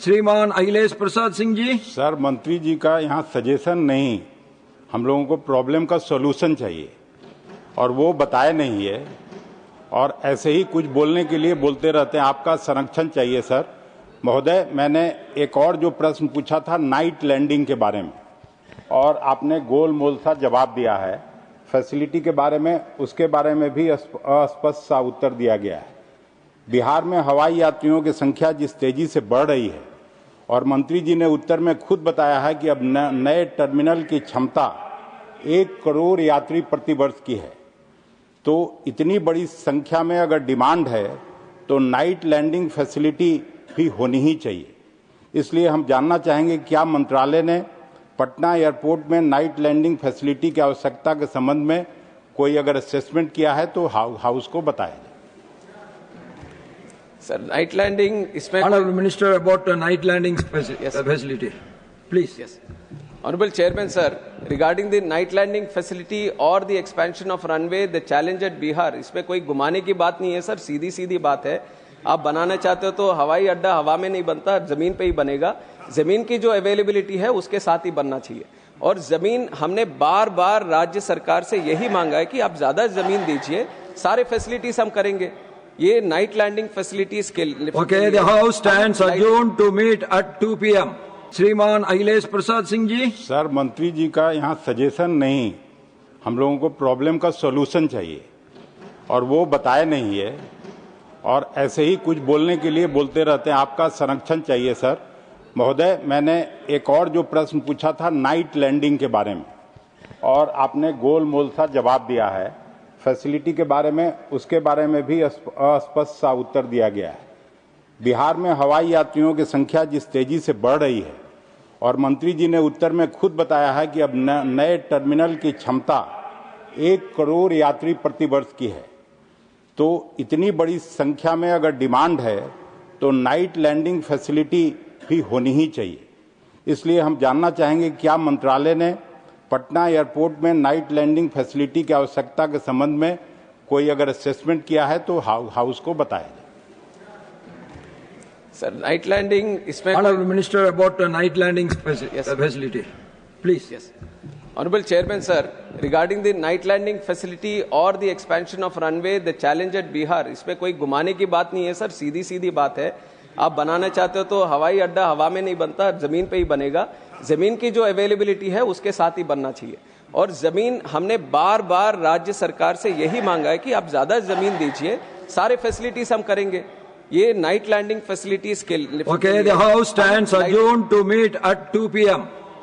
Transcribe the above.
श्रीमान अखिलेश प्रसाद सिंह जी। सर, मंत्री जी का यहाँ सजेशन नहीं, हम लोगों को प्रॉब्लम का सॉल्यूशन चाहिए और वो बताए नहीं है और ऐसे ही कुछ बोलने के लिए बोलते रहते हैं। आपका संरक्षण चाहिए सर। महोदय, मैंने एक और जो प्रश्न पूछा था नाइट लैंडिंग के बारे में, और आपने गोलमोल सा जवाब दिया है। फैसिलिटी के बारे में, उसके बारे में भी अस्पष्ट सा उत्तर दिया गया है। बिहार में हवाई यात्रियों की संख्या जिस तेजी से बढ़ रही है, और मंत्री जी ने उत्तर में खुद बताया है कि अब नए टर्मिनल की क्षमता 1 करोड़ यात्री प्रति वर्ष की है, तो इतनी बड़ी संख्या में अगर डिमांड है तो नाइट लैंडिंग फैसिलिटी भी होनी ही चाहिए। इसलिए हम जानना चाहेंगे क्या मंत्रालय ने पटना एयरपोर्ट में नाइट लैंडिंग फैसिलिटी की आवश्यकता के संबंध में कोई अगर असेसमेंट किया है तो हाउस को बताया जाए। सर, नाइट लैंडिंग इसमें Honorable Minister about night landing facility, please. Yes. Honorable Chairman, sir, regarding the night landing facility or the expansion of runway, the challenge at Bihar, इसमें कोई घुमाने की बात नहीं है सर, सीधी सीधी बात है। आप बनाना चाहते हो तो हवाई अड्डा हवा में नहीं बनता, जमीन पे ही बनेगा। जमीन की जो अवेलेबिलिटी है उसके साथ ही बनना चाहिए। और जमीन हमने बार बार राज्य सरकार से यही मांगा है कि आप ज्यादा जमीन दीजिए, सारे फैसिलिटीज हम करेंगे। ये नाइट लैंडिंग फैसिलिटीज के लिए। Okay, the House stands adjourned to meet at 2 p.m. श्रीमान अखिलेश प्रसाद सिंह जी। सर, मंत्री जी का यहाँ सजेशन नहीं, हम लोगों को प्रॉब्लम का सॉल्यूशन चाहिए और वो बताए नहीं है और ऐसे ही कुछ बोलने के लिए बोलते रहते हैं। आपका संरक्षण चाहिए सर। महोदय, मैंने एक और जो प्रश्न पूछा था नाइट लैंडिंग के बारे में, और आपने गोलमोल सा जवाब दिया है। फैसिलिटी के बारे में, उसके बारे में भी अस्पष्ट सा उत्तर दिया गया है। बिहार में हवाई यात्रियों की संख्या जिस तेजी से बढ़ रही है, और मंत्री जी ने उत्तर में खुद बताया है कि अब नए टर्मिनल की क्षमता 1 करोड़ यात्री प्रति वर्ष की है, तो इतनी बड़ी संख्या में अगर डिमांड है तो नाइट लैंडिंग फैसिलिटी भी होनी ही चाहिए। इसलिए हम जानना चाहेंगे क्या मंत्रालय ने पटना एयरपोर्ट में नाइट लैंडिंग फैसिलिटी की आवश्यकता के संबंध में कोई अगर असेसमेंट किया है तो हाउस को बताया जाए। सर, नाइट लैंडिंग इसमें Honorable Minister about night landing facility, please. Yes. Honorable Chairman, sir, regarding the night landing facility or the expansion of runway, the challenge at Bihar, इसमें कोई घुमाने की बात नहीं है सर, सीधी सीधी बात है। आप बनाना चाहते हो तो हवाई अड्डा हवा में नहीं बनता, जमीन पे ही बनेगा। जमीन की जो अवेलेबिलिटी है उसके साथ ही बनना चाहिए। और जमीन हमने बार बार राज्य सरकार से यही मांगा है कि आप ज्यादा जमीन दीजिए, सारे फैसिलिटीज हम करेंगे। ये नाइट लैंडिंग फैसिलिटीज के लिए। Okay, the House stands adjourned to meet at 2 p.m.